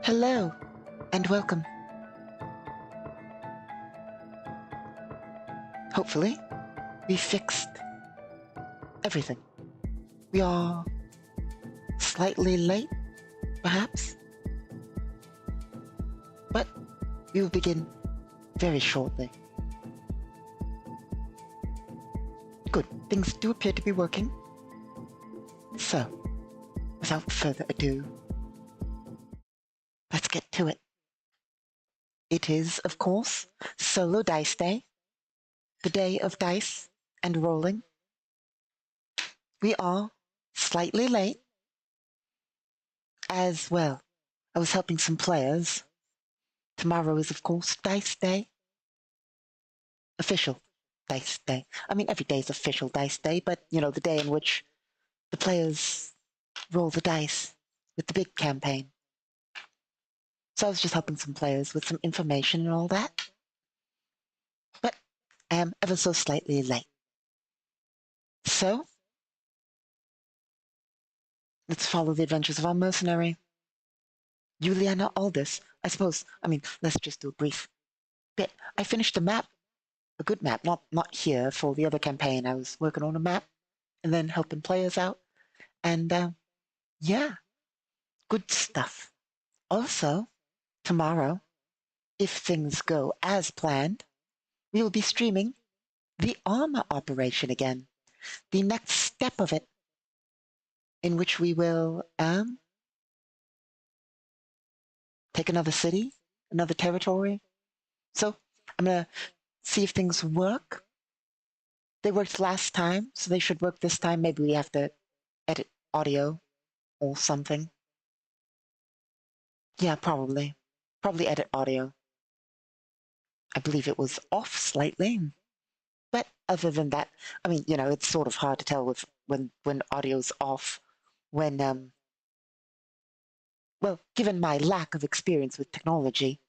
Hello, and welcome. Hopefully, we fixed everything. We are slightly late, perhaps, but we will begin very shortly. Good, things do appear to be working. So, without further ado, let's get to it. It is, of course, Solo Dice Day, the day of dice and rolling. We are slightly late as well. I was helping some players. Tomorrow is, of course, Dice Day. Official Dice Day. I mean, every day is official Dice Day, but, you know, the day in which the players roll the dice with the big campaign. So I was just helping some players with some information and all that. But I am ever so slightly late. So, let's follow the adventures of our mercenary, Juliana Aldous. I suppose, let's just do a brief bit. I finished a map, a good map, not here for the other campaign. I was working on a map and then helping players out. And yeah, good stuff. Also, tomorrow, if things go as planned, we will be streaming the armor operation again. The next step of it, in which we will take another city, another territory. So I'm going to see if things work. They worked last time, so they should work this time. Maybe we have to edit audio or something. Yeah, probably. Probably edit audio. I believe it was off slightly. But other than that, it's sort of hard to tell with when audio's off, when well, given my lack of experience with technology,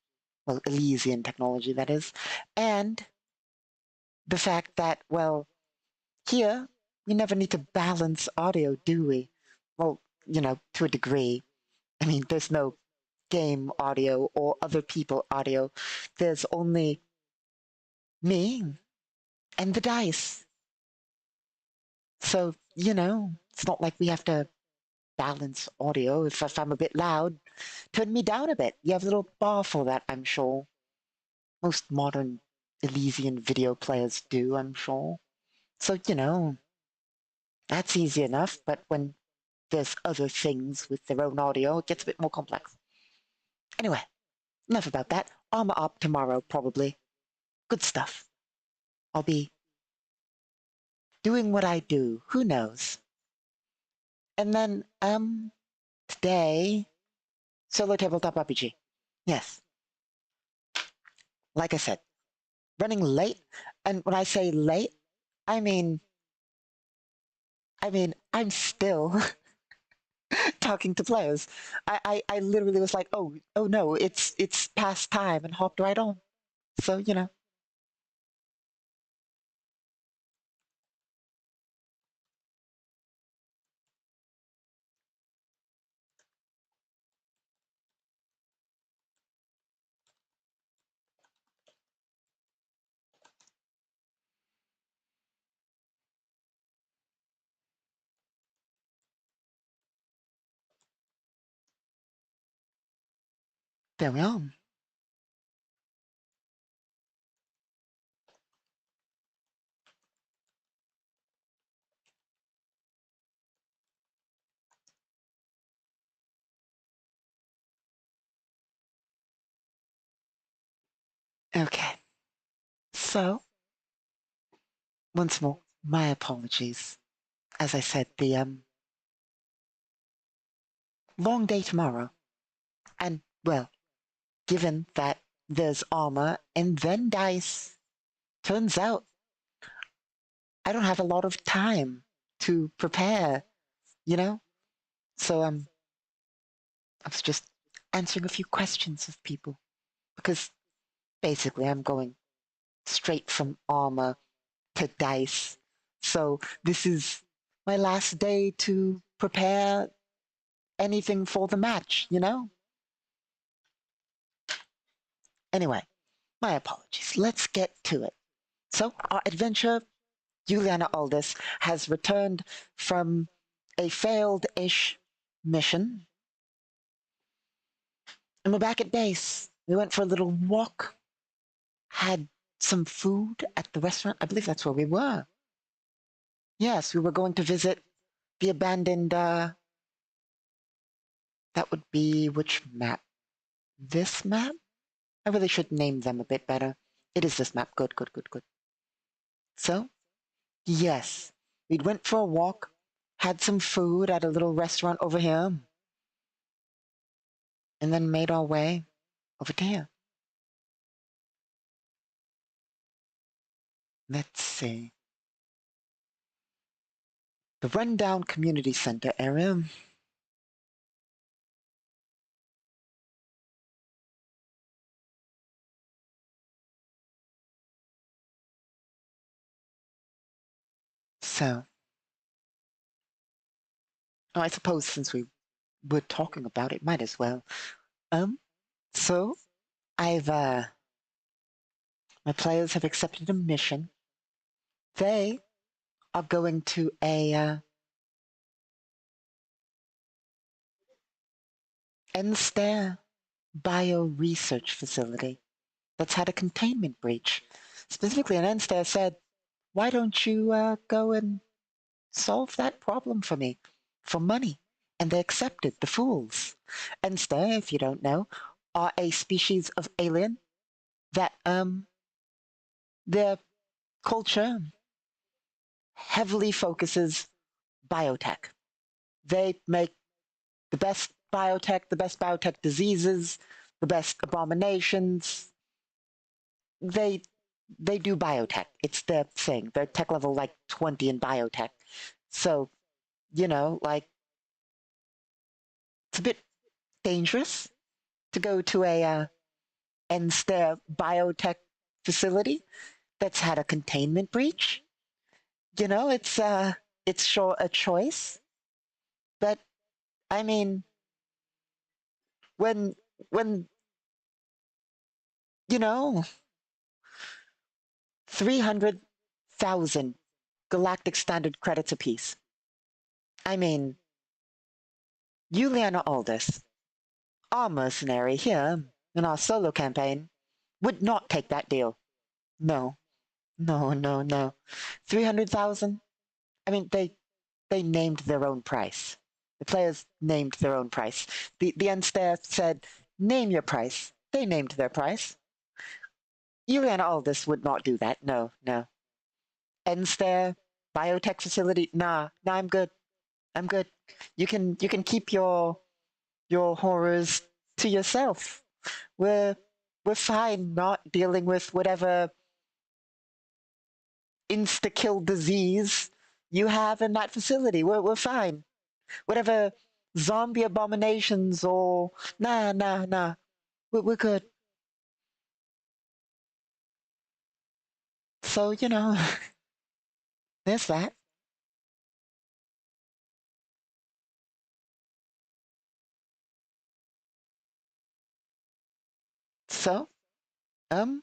well, Elysian technology, that is, and the fact that, well, here, we never need to balance audio, do we? Well, to a degree. There's no game audio or other people audio. There's only me and the dice. So, it's not like we have to balance audio. If I'm a bit loud, turn me down a bit. You have a little bar for that, I'm sure. Most modern Elysian video players do, I'm sure. So, that's easy enough, but when there's other things with their own audio, it gets a bit more complex. Anyway, enough about that. Armor up tomorrow, probably. Good stuff. I'll be doing what I do. Who knows? And then, today, Solo Tabletop RPG. Yes. Like I said, running late. And when I say late, I'm still talking to players. I literally was like, oh no, it's past time, and hopped right on. So there we are. Okay. So once more, my apologies. As I said, the long day tomorrow, and well, given that there's armor and then dice, turns out I don't have a lot of time to prepare, you know? So I was just answering a few questions of people because basically I'm going straight from armor to dice. So this is my last day to prepare anything for the match? Anyway, my apologies. Let's get to it. So our adventure, Juliana Aldous, has returned from a failed-ish mission, and we're back at base. We went for a little walk, had some food at the restaurant. I believe that's where we were. Yes, we were going to visit the abandoned, that would be which map? This map? I really should name them a bit better. It is this map. Good, good, good, good. So, yes, we went for a walk, had some food at a little restaurant over here, and then made our way over to here. Let's see. The rundown community center area. So, oh, I suppose since we were talking about it, might as well. Um, so I've my players have accepted a mission. They are going to a Enstair bio research facility that's had a containment breach. Specifically, an Enstair said, "Why don't you go and solve that problem for me for money?" And they accepted. The fools. Enstair, if you don't know, are a species of alien that their culture heavily focuses biotech. They make the best biotech diseases, the best abominations. They they do biotech. It's their thing. They're tech level like 20 in biotech. So, like it's a bit dangerous to go to a Enster biotech facility that's had a containment breach. It's sure a choice, but I mean, when you know 300,000 galactic standard credits apiece. I mean, Juliana Aldous, our mercenary here in our solo campaign, would not take that deal. No, no, no, no. 300,000? I mean, they named their own price. The players named their own price. The end staff said, "Name your price." They named their price. Juliana Aldous would not do that. No, no. Enstair, biotech facility. Nah, I'm good. I'm good. You can keep your horrors to yourself. We're we're fine not dealing with whatever insta kill disease you have in that facility. We're fine. Whatever zombie abominations or nah. We're good. So, there's that. So, um,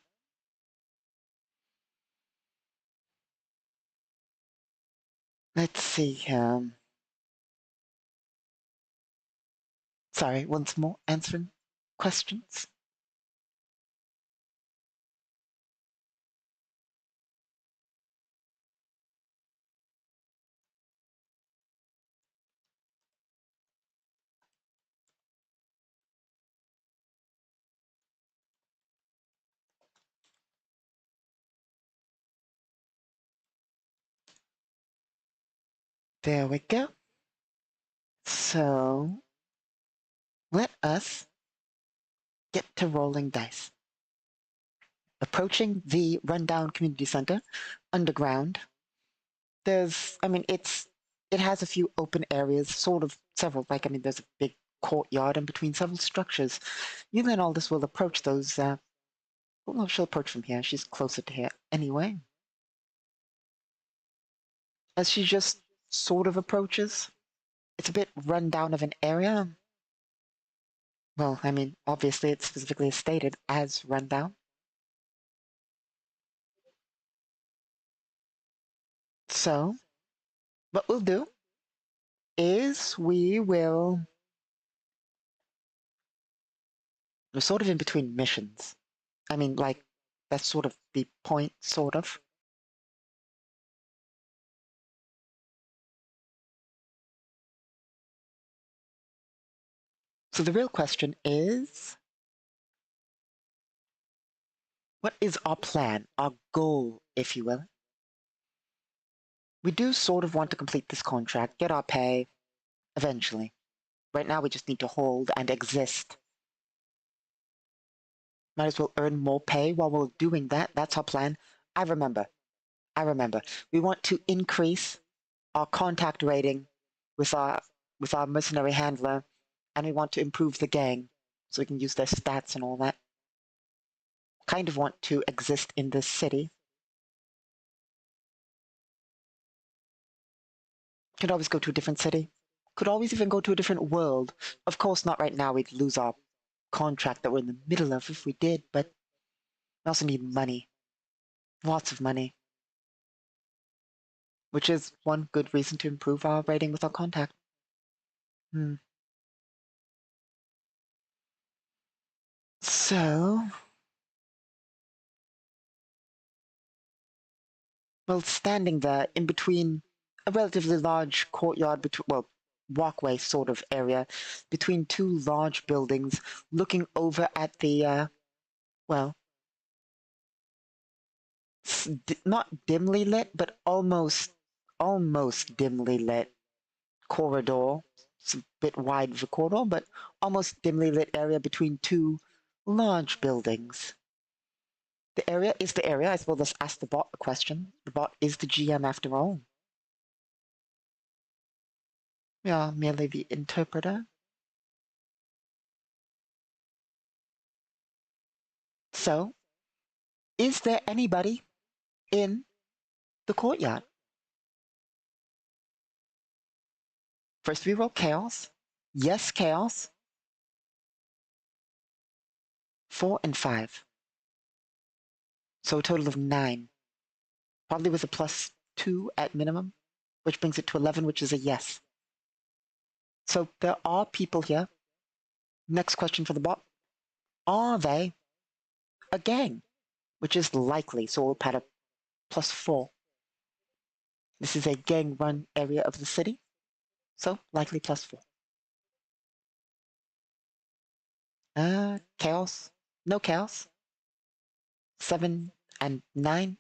let's see. Sorry, once more, answering questions. There we go. So, let us get to rolling dice. Approaching the rundown community center, underground. It has a few open areas, sort of several, there's a big courtyard in between several structures. You and Aldous will approach those, well, no, she'll approach from here. She's closer to here anyway. As she just sort of approaches, it's a bit run down of an area. Well, obviously it's specifically stated as rundown. So, what we'll do is we're sort of in between missions. That's sort of the point, sort of. So the real question is, what is our plan, our goal, if you will? We do sort of want to complete this contract, get our pay, eventually. Right now we just need to hold and exist. Might as well earn more pay while we're doing that. That's our plan. I remember. We want to increase our contact rating with our mercenary handler, and we want to improve the gang so we can use their stats and all that. Kind of want to exist in this city. Could always go to a different city. Could always even go to a different world. Of course, not right now. We'd lose our contract that we're in the middle of if we did, but we also need money. Lots of money. Which is one good reason to improve our rating with our contact. So, well, standing there in between a relatively large courtyard, walkway sort of area, between two large buildings, looking over at the, well, not dimly lit, but almost dimly lit corridor. It's a bit wide of a corridor, but almost dimly lit area between two large buildings. The area is the area. I suppose let's ask the bot a question. The bot is the GM after all. We are merely the interpreter. So, is there anybody in the courtyard? First we roll chaos. Yes, chaos. 4 and 5. So a total of 9. Probably with a +2 at minimum, which brings it to 11, which is a yes. So there are people here. Next question for the bot. Are they a gang? Which is likely, so we'll pad a +4. This is a gang-run area of the city, so likely +4. Chaos. No chaos. 7 and 9.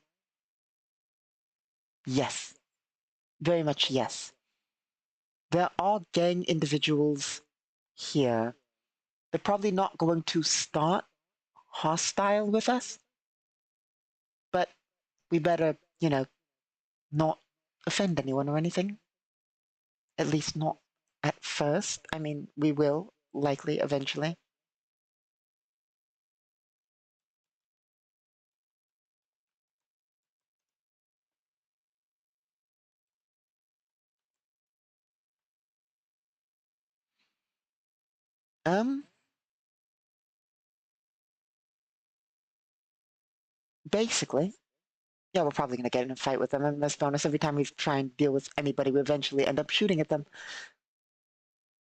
Yes. Very much yes. There are gang individuals here. They're probably not going to start hostile with us, but we better, not offend anyone or anything. At least not at first. I mean, we will likely eventually. Um, Basically, yeah, we're probably going to get in a fight with them. And let's be honest, every time we try and deal with anybody, we eventually end up shooting at them.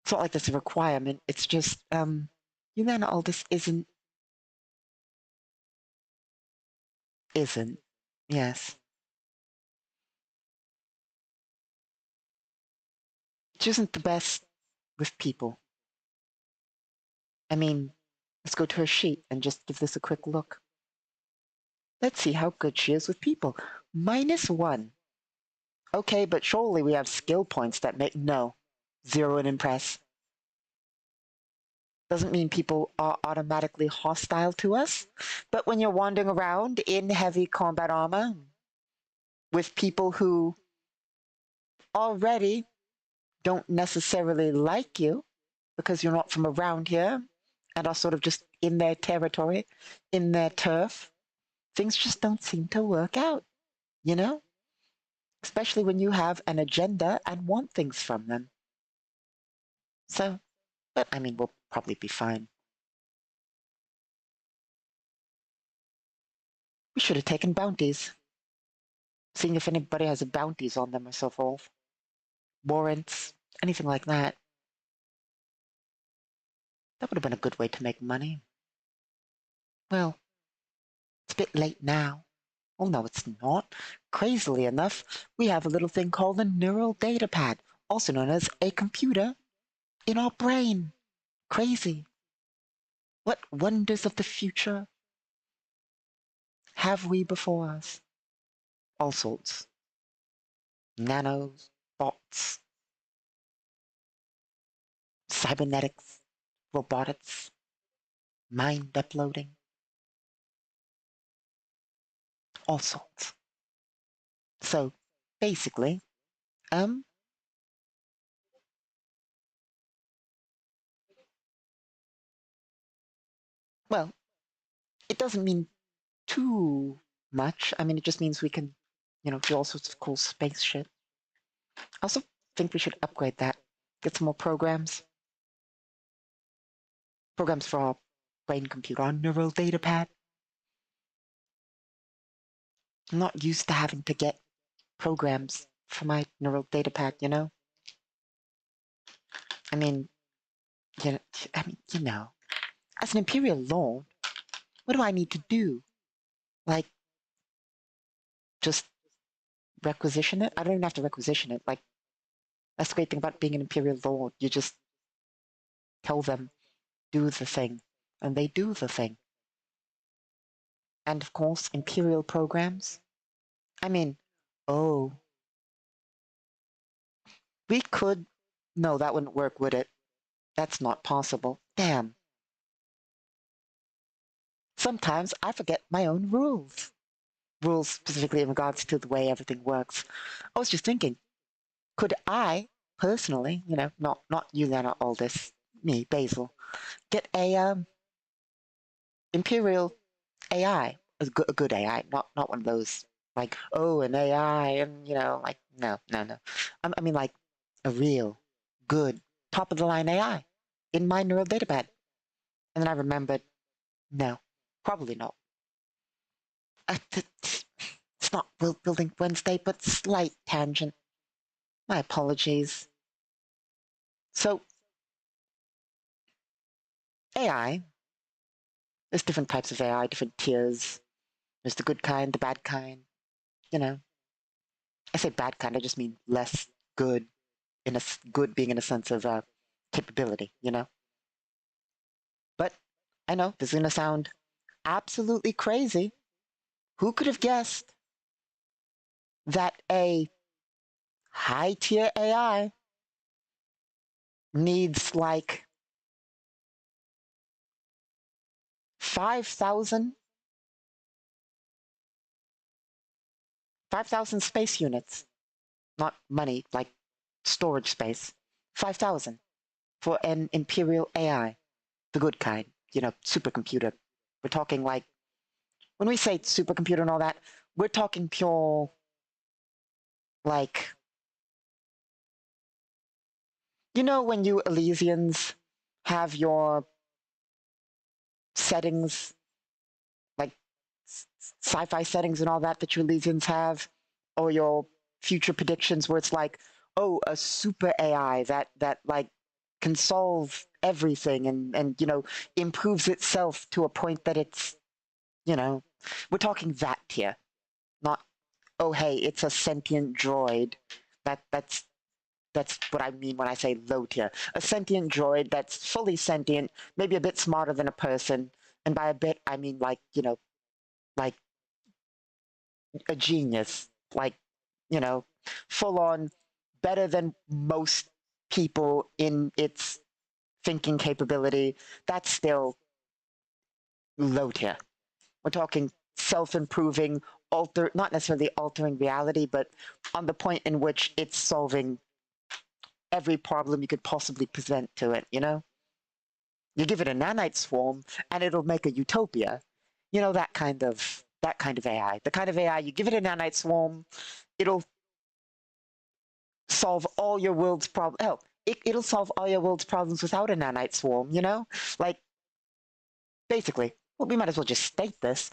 It's not like that's a requirement. It's just, you know, all this isn't. Yes. It isn't the best with people. I mean, let's go to her sheet and just give this a quick look. Let's see how good she is with people. -1. Okay, but surely we have skill points that make no. 0 and impress. Doesn't mean people are automatically hostile to us, but when you're wandering around in heavy combat armor with people who already don't necessarily like you because you're not from around here and are sort of just in their territory, in their turf, things just don't seem to work out, you know? Especially when you have an agenda and want things from them. So, but I mean, we'll probably be fine. We should have taken bounties, seeing if anybody has bounties on them or so forth. Warrants, anything like that. That would have been a good way to make money. Well, it's a bit late now. Oh, no, it's not. Crazily enough, we have a little thing called a neural data pad, also known as a computer, in our brain. Crazy. What wonders of the future have we before us? All sorts. Nanos, bots, cybernetics, robotics, mind uploading, all sorts. So basically, um, well, it doesn't mean too much. I mean, it just means we can, do all sorts of cool space shit. I also think we should upgrade that. Get some more programs. Programs for our brain computer, our neural data pad. I'm not used to having to get programs for my neural data pad, you know? I mean, you know, as an Imperial Lord, what do I need to do? Like, just requisition it? I don't even have to requisition it. Like, that's the great thing about being an Imperial Lord. You just tell them, do the thing, and they do the thing. And of course, Imperial programs. I mean, oh, we could. No, that wouldn't work, would it? That's not possible. Damn. Sometimes I forget my own rules. Rules specifically in regards to the way everything works. I was just thinking, could I personally, not you, Lena, all this, me, Basil, get a Imperial AI, a good AI, not one of those like, oh, an AI, and like, no, no, no. I mean, like a real, good, top of the line AI in my neural database. And then I remembered, no, probably not. It's not Building Wednesday, but slight tangent. My apologies. So, AI, there's different types of AI, different tiers. There's the good kind, the bad kind. You know, I say bad kind, I just mean less good, good being in a sense of capability, But I know this is going to sound absolutely crazy. Who could have guessed that a high tier AI needs like 5,000 5,000 space units, not money, like storage space. 5,000. for an Imperial AI, the good kind, supercomputer. We're talking like, when we say supercomputer and all that, we're talking pure, like, when you Elysians have your settings, like sci-fi settings and all that you Elysians have, or your future predictions where it's like, oh, a super AI that like can solve everything and improves itself to a point that it's, we're talking that tier, not, oh hey, it's a sentient droid. That's what I mean when I say low tier. A sentient droid that's fully sentient, maybe a bit smarter than a person, and by a bit I mean like, like a genius, like, you know, full on better than most people in its thinking capability. That's still low tier. We're talking self-improving, not necessarily altering reality, but on the point in which it's solving every problem you could possibly present to it, You give it a nanite swarm and it'll make a utopia. That kind of AI. The kind of AI, you give it a nanite swarm, it'll solve all your world's problems. Hell, it'll solve all your world's problems without a nanite swarm, Like, basically, well, we might as well just state this.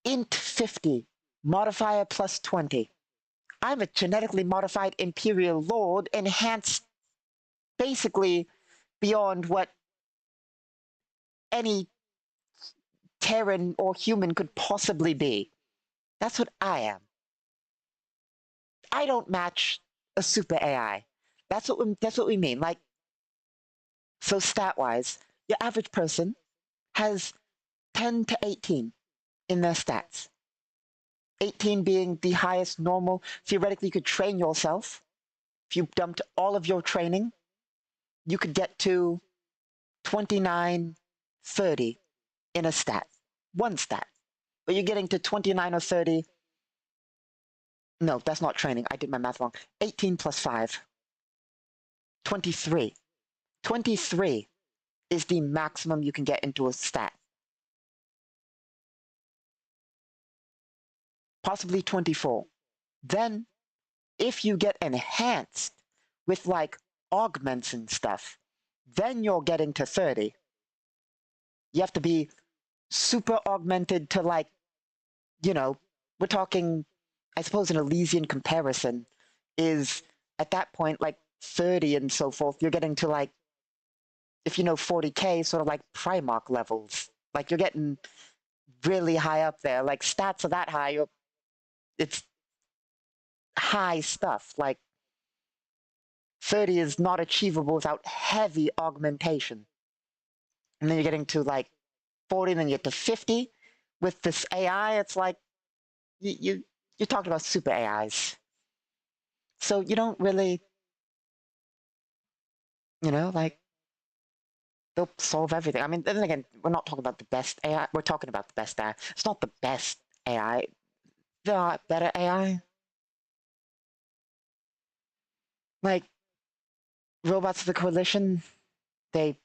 Int 50, modifier plus 20. I'm a genetically modified Imperial Lord, enhanced basically beyond what any Terran or human could possibly be. That's what I am. I don't match a super AI. That's what we mean. Like, so stat-wise, your average person has 10 to 18 in their stats. 18 being the highest normal. Theoretically, you could train yourself. If you dumped all of your training, you could get to 29, 30 in a stat. One stat. But you're getting to 29 or 30. No, that's not training. I did my math wrong. 18 plus 5. 23. 23 is the maximum you can get into a stat. Possibly 24. Then, if you get enhanced with like augments and stuff, then you're getting to 30. You have to be super augmented to like, we're talking, I suppose an Elysian comparison is at that point like 30 and so forth. You're getting to like, if you know 40K, sort of like Primarch levels. Like you're getting really high up there. Like stats are that high, it's high stuff. Like 30 is not achievable without heavy augmentation. And then you're getting to like 40, and then you get to 50. With this AI, it's like you're talking about super AIs. So you don't really, like, they'll solve everything. I mean, then again, we're not talking about the best AI. We're talking about the best AI. It's not the best AI. There are better AI. Like, robots of the coalition, they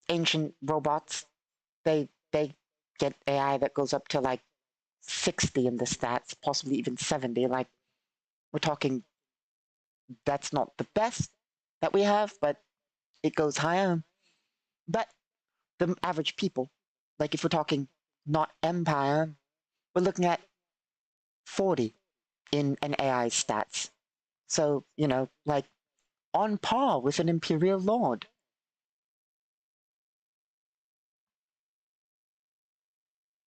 ancient robots, they get AI that goes up to like 60 in the stats, possibly even 70. Like, we're talking, that's not the best that we have, but it goes higher. But the average people, like if we're talking not Empire, we're looking at 40 in an AI stats. So, like on par with an Imperial Lord.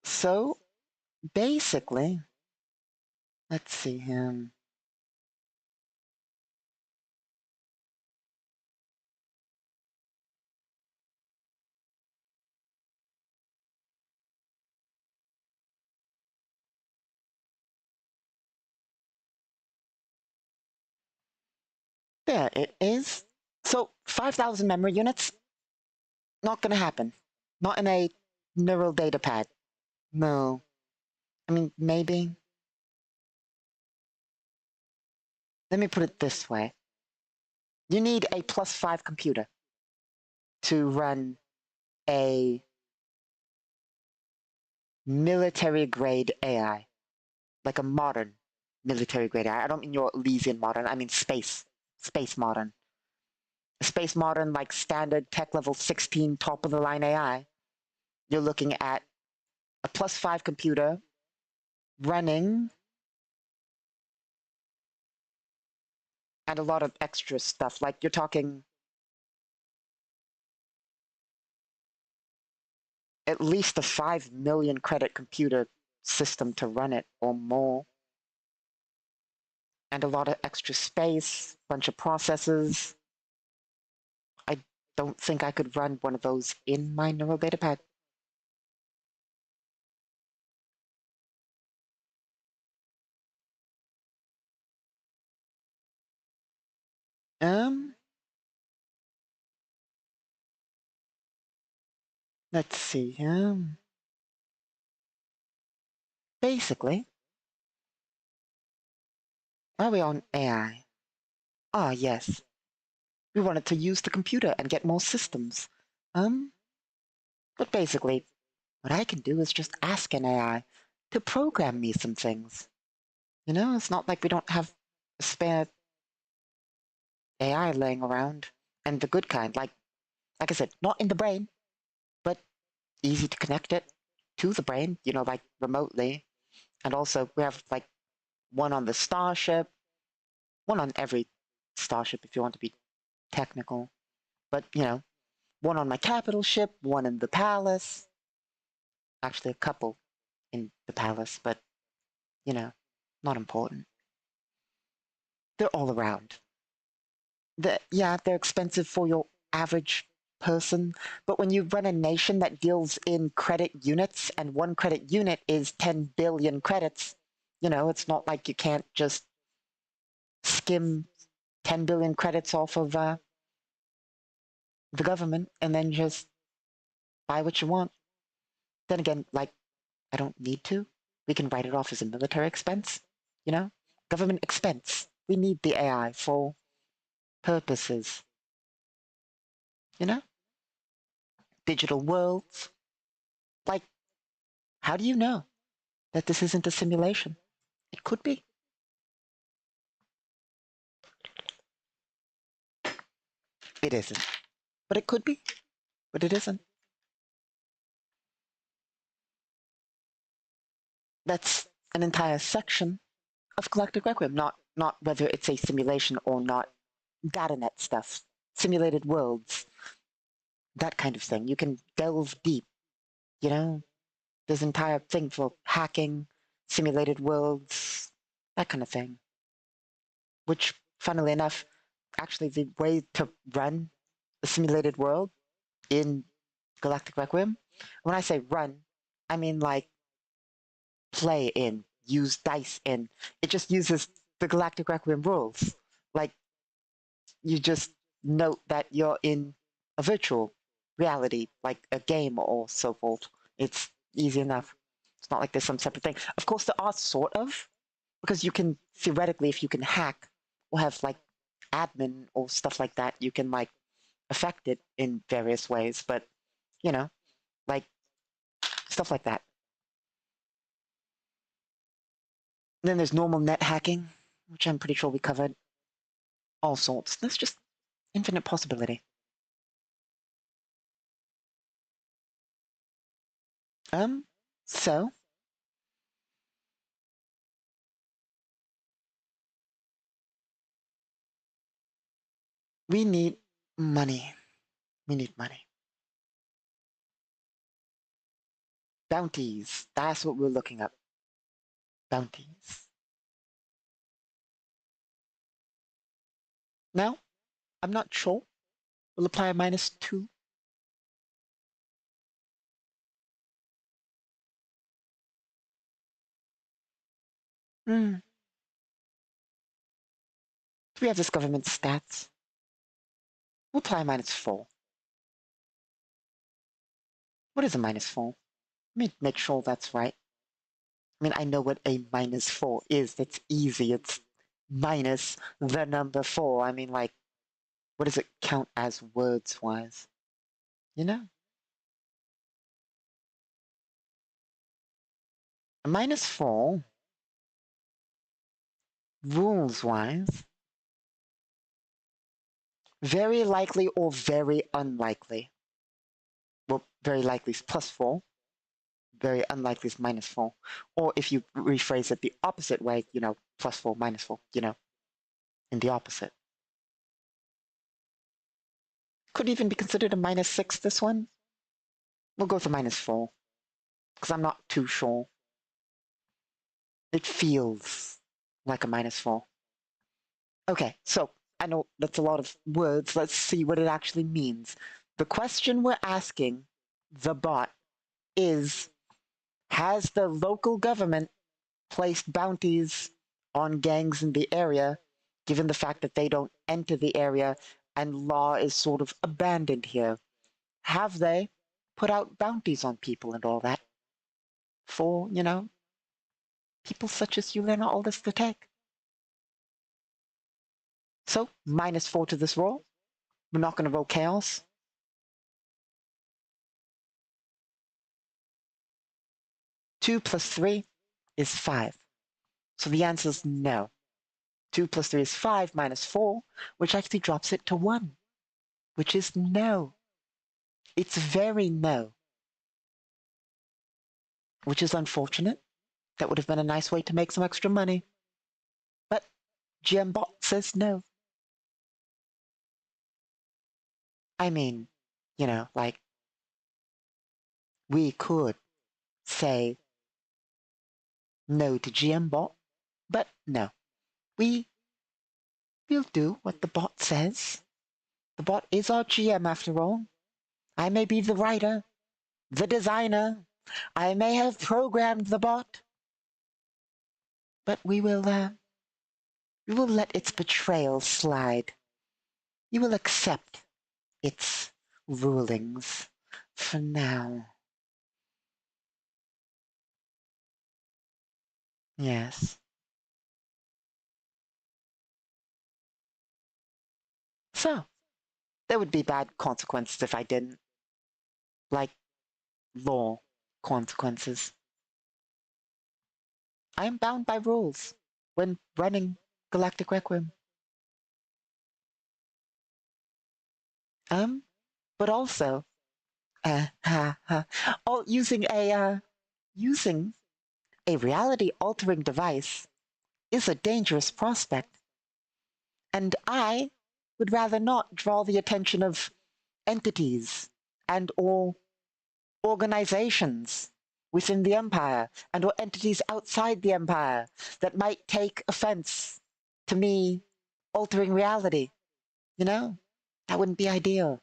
So, basically, let's see him. There it is. So, 5,000 memory units, not gonna happen. Not in a neural data pad. No. I mean, maybe. Let me put it this way. You need a +5 computer to run a military grade AI, like a modern military grade AI. I don't mean your Elysian modern, I mean space modern. Space modern, like standard tech level 16 top of the line AI, you're looking at a +5 computer running and a lot of extra stuff. Like you're talking at least a 5 million credit computer system to run it or more. And a lot of extra space, bunch of processors. I don't think I could run one of those in my neural data pad. Um, let's see. Basically, are we on AI? Ah, yes. We wanted to use the computer and get more systems. Um, but basically, what I can do is just ask an AI to program me some things. You know, it's not like we don't have a spare AI laying around, and the good kind. Like I said, not in the brain, but easy to connect it to the brain. You know, like remotely. And also, we have like one on the starship, one on every starship if you want to be technical. But you know, one on my capital ship, one in the palace. Actually, a couple in the palace, but you know, not important. They're all around. Yeah, they're expensive for your average person, but when you run a nation that deals in credit units and one credit unit is 10 billion credits, you know, it's not like you can't just skim 10 billion credits off of the government and then just buy what you want. Then again, like, I don't need to. We can write it off as a military expense, you know? Government expense. We need the AI for purposes, you know? Digital worlds. Like, how do you know that this isn't a simulation? It could be. It isn't. But it could be. But it isn't. That's an entire section of Galactic Requiem, not whether it's a simulation or not. Datanet stuff, simulated worlds, that kind of thing. You can delve deep, you know? There's an entire thing for hacking, simulated worlds, that kind of thing. Which, funnily enough, actually the way to run a simulated world in Galactic Requiem, when I say run, I mean like play in, use dice in. It just uses the Galactic Requiem rules. Like, you just note that you're in a virtual reality, like a game or so forth. It's easy enough. It's not like there's some separate thing. Of course, there are sort of, because you can theoretically, if you can hack or have like admin or stuff like that, you can like affect it in various ways. But you know, like stuff like that. And then there's normal net hacking, which I'm pretty sure we covered. All sorts. There's just infinite possibility. Um, so we need money. We need money. Bounties. That's what we're looking up. Bounties. Now, I'm not sure. We'll apply a -2. Hmm. Do we have this government stats? We'll apply a -4. What is a -4? Let me make sure that's right. I mean, I know what a -4 is. That's easy. It's minus the number 4. I mean, like, what does it count as words-wise? you know? A -4, rules-wise, very likely or very unlikely. Well, very likely is +4, very unlikely is -4. Or if you rephrase it the opposite way, +4, -4, in the opposite. Could even be considered a -6, this one. We'll go with a -4, because I'm not too sure. It feels like a -4. Okay, so I know that's a lot of words. Let's see what it actually means. The question we're asking the bot is, has the local government placed bounties on gangs in the area, given the fact that they don't enter the area and law is sort of abandoned here? Have they put out bounties on people and all that for, people such as you learn all this to take? So, -4 to this roll. We're not going to roll chaos. 2 plus 3 is 5. So the answer is no. 2 plus 3 is 5 -4, which actually drops it to 1, which is no. It's very no. Which is unfortunate. That would have been a nice way to make some extra money. But GMBot says no. I mean, like, we could say no to GMBot, but no. We'll do what the bot says. The bot is our GM after all. I may be the writer, the designer. I may have programmed the bot. But we will let its betrayal slide. You will accept its rulings for now. Yes. So, there would be bad consequences if I didn't. Like law consequences. I am bound by rules when running Galactic Requiem. But also, using a reality-altering device is a dangerous prospect. And I would rather not draw the attention of entities and or organizations within the Empire and or entities outside the Empire that might take offense to me altering reality. That wouldn't be ideal.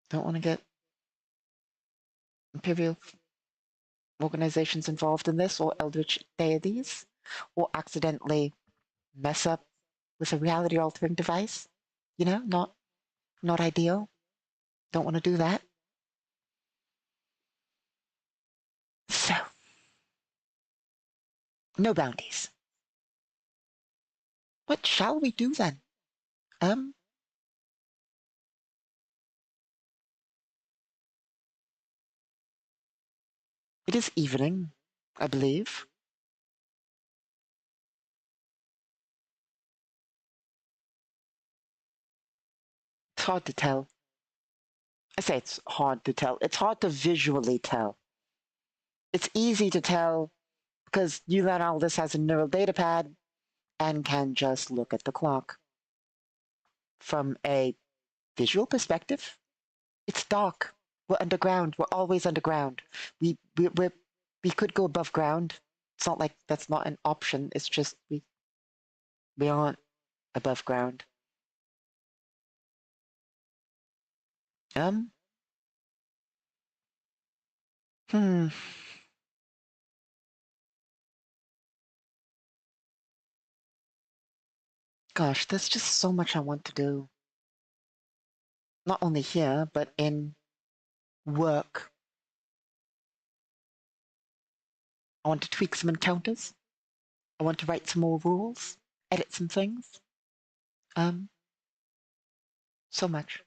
Don't want to get Imperial organizations involved in this, or eldritch deities, or accidentally mess up with a reality altering device. Not ideal. Don't want to do that. So, no bounties. What shall we do then? It is evening, I believe. It's hard to tell. I say it's hard to tell. It's hard to visually tell. It's easy to tell because you learn all this has a neural data pad and can just look at the clock. From a visual perspective, it's dark. We're underground. We're always underground. We could go above ground. It's not like that's not an option. It's just we aren't above ground. Gosh, there's just so much I want to do. Not only here, but in work. I want to tweak some encounters. I want to write some more rules, edit some things. So much.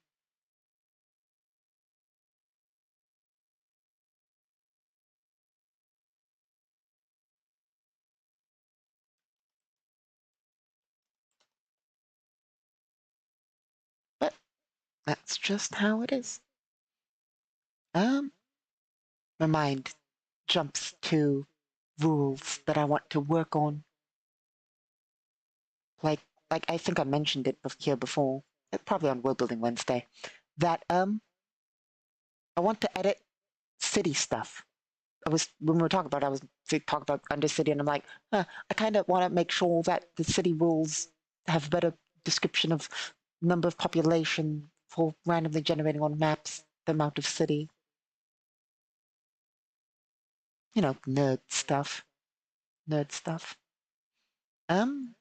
That's just how it is. Um, my mind jumps to rules that I want to work on. Like, like I think I mentioned it here before, probably on World Building Wednesday, that I want to edit city stuff. I was when we were talking about it, I was talking about Undercity, and I'm like, I kind of want to make sure that the city rules have a better description of number of population for randomly generating on maps, the amount of city, nerd stuff, nerd stuff. Um,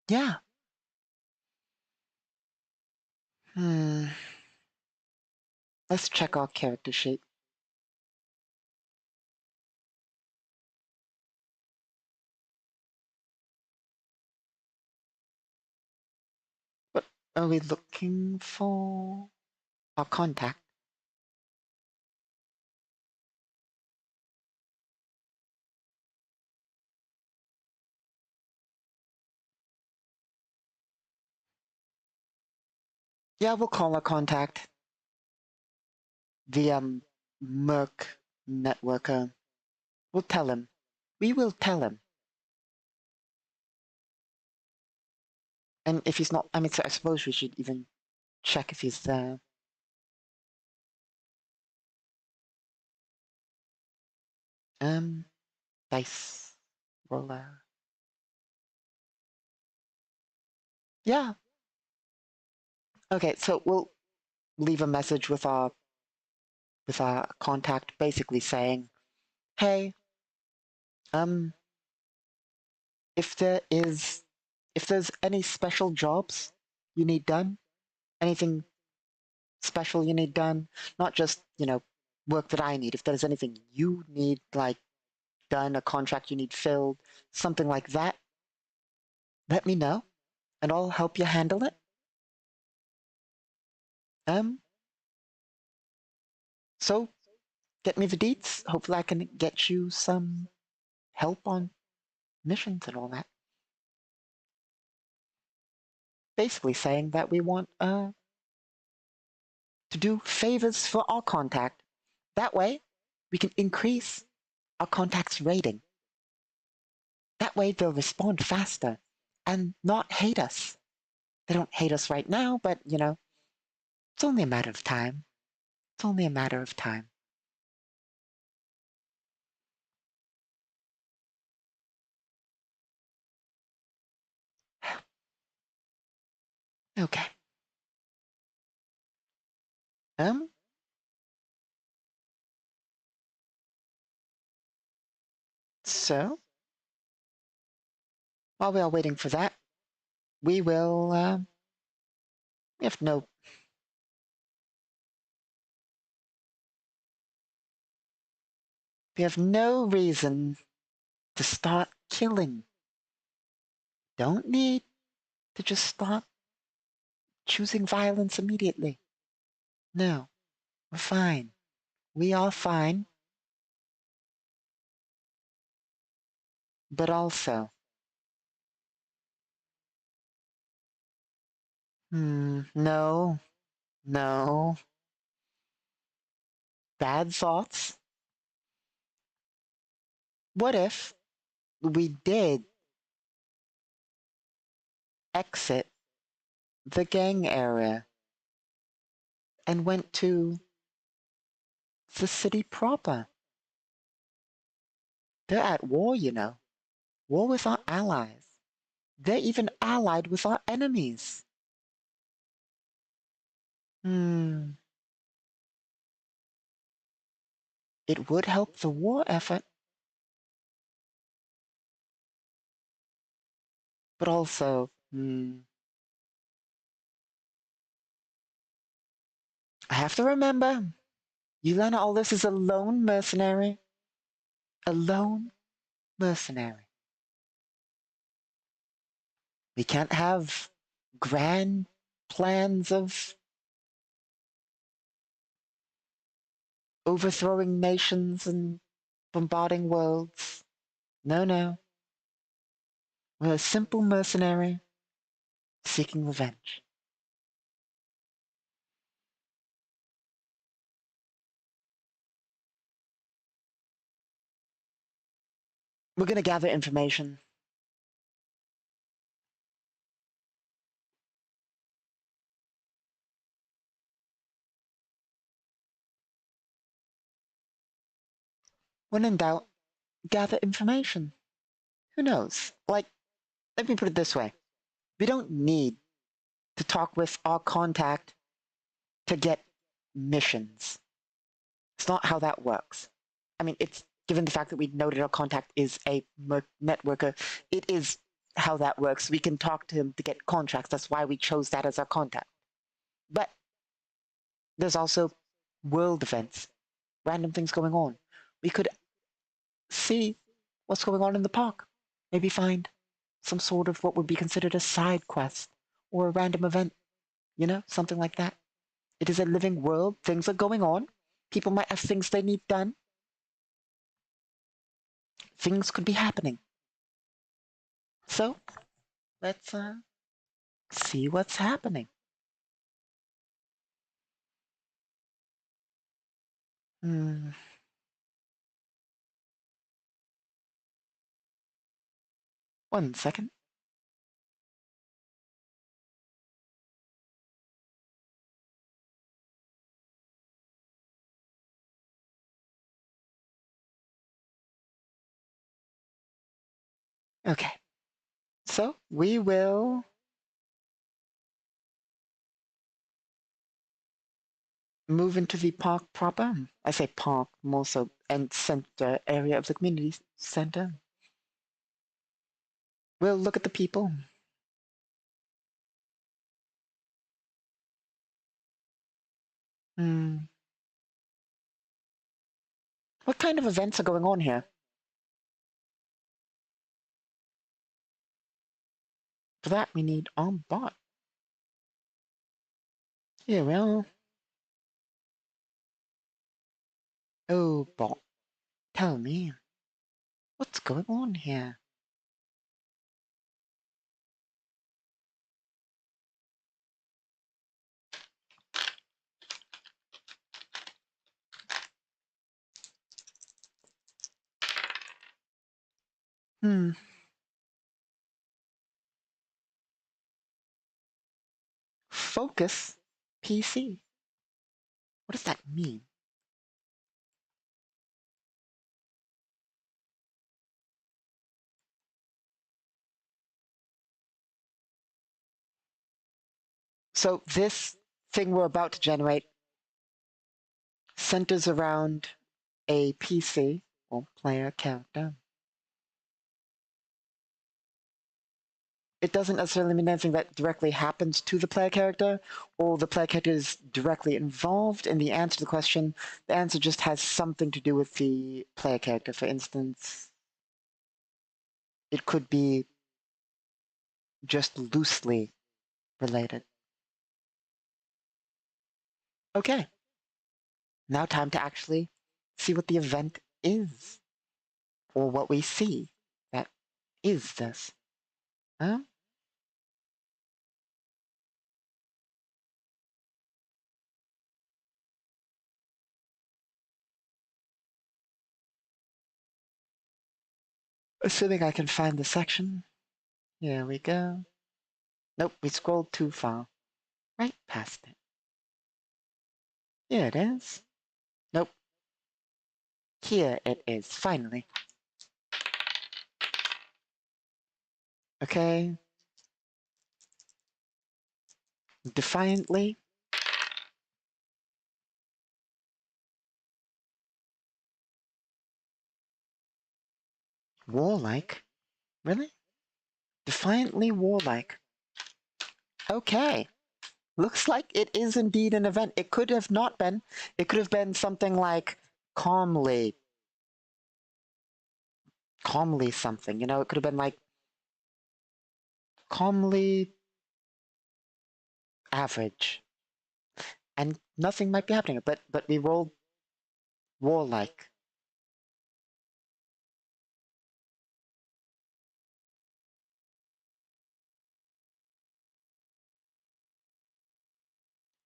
yeah. Hmm. Let's check our character sheet. What are we looking for? Our contact. Yeah, we'll call our contact the Merc networker. We'll tell him. We will tell him. And if he's not, I mean, so I suppose we should even check if he's there. Dice roller. Yeah. Okay, so we'll leave a message with our contact, basically saying, "Hey, um, if there is, if there's any special jobs you need done, anything special you need done, not just work that I need. If there's anything you need like done, a contract you need filled, something like that, let me know, and I'll help you handle it." Um, so get me the deets. Hopefully, I can get you some help on missions and all that. Basically, saying that we want to do favors for our contact. That way, we can increase our contact's rating. That way, they'll respond faster and not hate us. They don't hate us right now, but it's only a matter of time. It's only a matter of time. Okay. Um. So while we are waiting for that, we will. We have no. We have no reason to start killing. Don't need to just start choosing violence immediately. No, we're fine. We are fine. But also, no, no, bad thoughts. What if we did exit the gang area and went to the city proper? They're at war. War with our allies. They're even allied with our enemies. Hmm. It would help the war effort, but also, I have to remember, Yelena Aldous is a lone mercenary. A lone mercenary. We can't have grand plans of overthrowing nations and bombarding worlds. No, no. We're a simple mercenary seeking revenge. We're gonna gather information. When in doubt, gather information. Who knows? Like, let me put it this way. We don't need to talk with our contact to get missions. It's not how that works. I mean, it's given the fact that we know that our contact is a networker, it is how that works. We can talk to him to get contracts. That's why we chose that as our contact. But there's also world events, random things going on. We could see what's going on in the park. Maybe find some sort of what would be considered a side quest or a random event, something like that. It is a living world. Things are going on. People might have things they need done. Things could be happening. So let's see what's happening. Hmm. One second. Okay. So we will move into the park proper. I say park, more so, and center area of the community center. We'll look at the people. Hmm. What kind of events are going on here? For that, we need on bot. Yeah, well. Oh, bot. Tell me. What's going on here? Hmm. Focus PC. What does that mean? So this thing we're about to generate centers around a PC or player character. It doesn't necessarily mean anything that directly happens to the player character or the player character is directly involved in the answer to the question. The answer just has something to do with the player character. For instance, it could be just loosely related. Okay, now time to actually see what the event is or what we see that is this. Huh? Assuming I can find the section. Here we go. Nope, we scrolled too far. Right past it. Here it is. Nope. Here it is, finally. Okay. Defiantly. Warlike? Really? Defiantly warlike. Okay. Looks like it is indeed an event. It could have not been. It could have been something like calmly. Calmly something. It could have been like calmly average. And nothing might be happening. But we rolled warlike.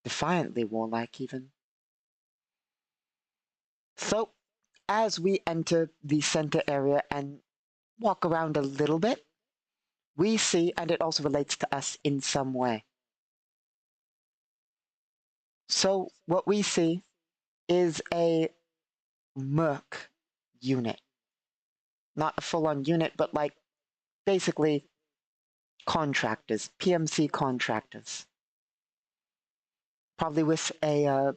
Defiantly warlike, even. So, as we enter the center area and walk around a little bit, we see, and it also relates to us in some way. So, what we see is a merc unit. Not a full on unit, but like basically contractors, PMC contractors. Probably with a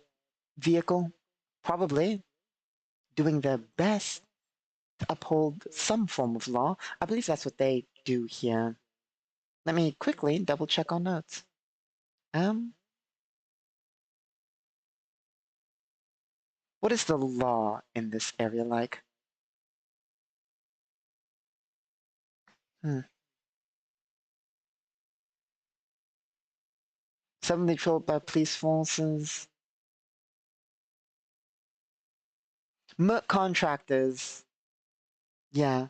vehicle, probably doing their best to uphold some form of law. I believe that's what they do here. Let me quickly double check our notes. What is the law in this area like? Hmm. Suddenly controlled by police forces. Merc contractors. Yeah.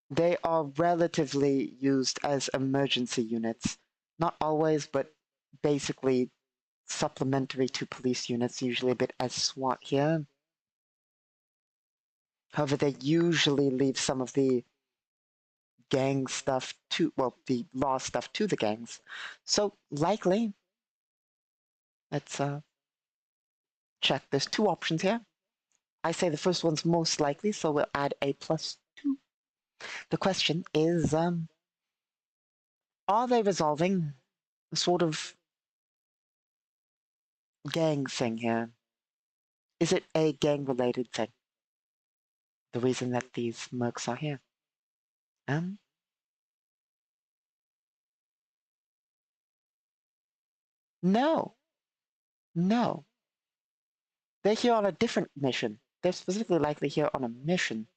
They are relatively used as emergency units. Not always, but basically supplementary to police units, usually a bit as SWAT here. However, they usually leave some of the gang stuff to, well, the law stuff to the gangs. So likely, let's check. There's two options here. I say the first one's most likely, so we'll add a +2. The question is, are they resolving a sort of gang thing here? Is it a gang-related thing? The reason that these mercs are here? No, no. They're here on a different mission. They're specifically likely here on a mission.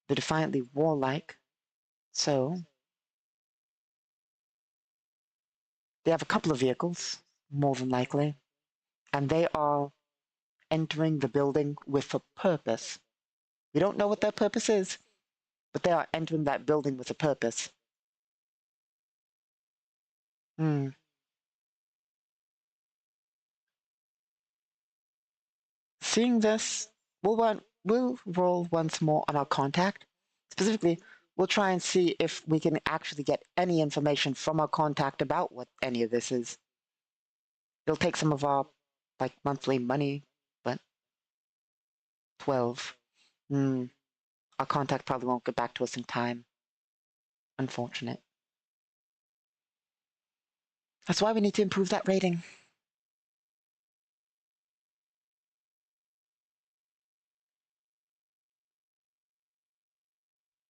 They're defiantly warlike, so they have a couple of vehicles, more than likely, and they are entering the building with a purpose. We don't know what their purpose is, but they are entering that building with a purpose. Seeing this, we'll roll once more on our contact. Specifically, we'll try and see if we can actually get any information from our contact about what any of this is. It'll take some of our like monthly money, but 12. Our contact probably won't get back to us in time. Unfortunate. That's why we need to improve that rating.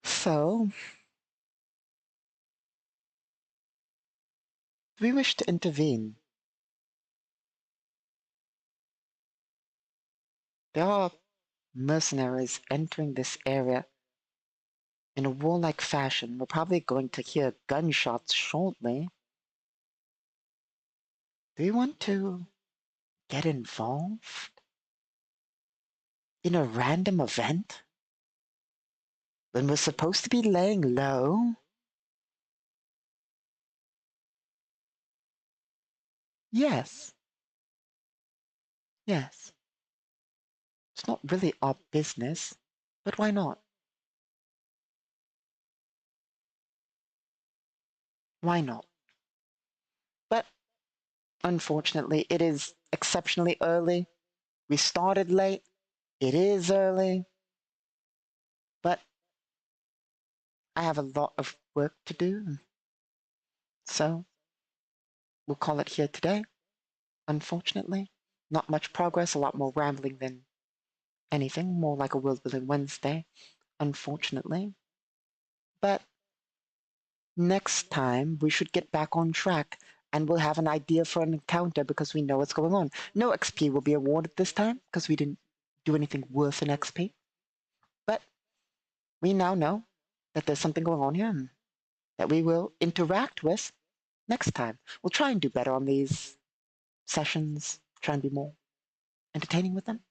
So, we wish to intervene. There are mercenaries entering this area in a warlike fashion. We're probably going to hear gunshots shortly. Do you want to get involved in a random event when we're supposed to be laying low? Yes. Yes. It's not really our business, but why not? Why not? But unfortunately, it is exceptionally early. We started late. It is early. But I have a lot of work to do. So we'll call it here today. Unfortunately, not much progress, a lot more rambling than anything, more like a World Building Wednesday, unfortunately. But next time, we should get back on track and we'll have an idea for an encounter because we know what's going on. No XP will be awarded this time because we didn't do anything worth an XP. But we now know that there's something going on here that we will interact with next time. We'll try and do better on these sessions, try and be more entertaining with them.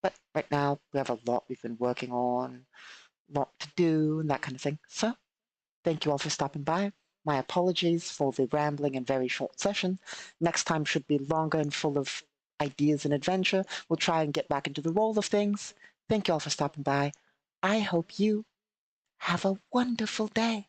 But right now, we have a lot we've been working on. lot to do, and that kind of thing. So, thank you all for stopping by. My apologies for the rambling and very short session. Next time should be longer and full of ideas and adventure. We'll try and get back into the roll of things. Thank you all for stopping by. I hope you have a wonderful day.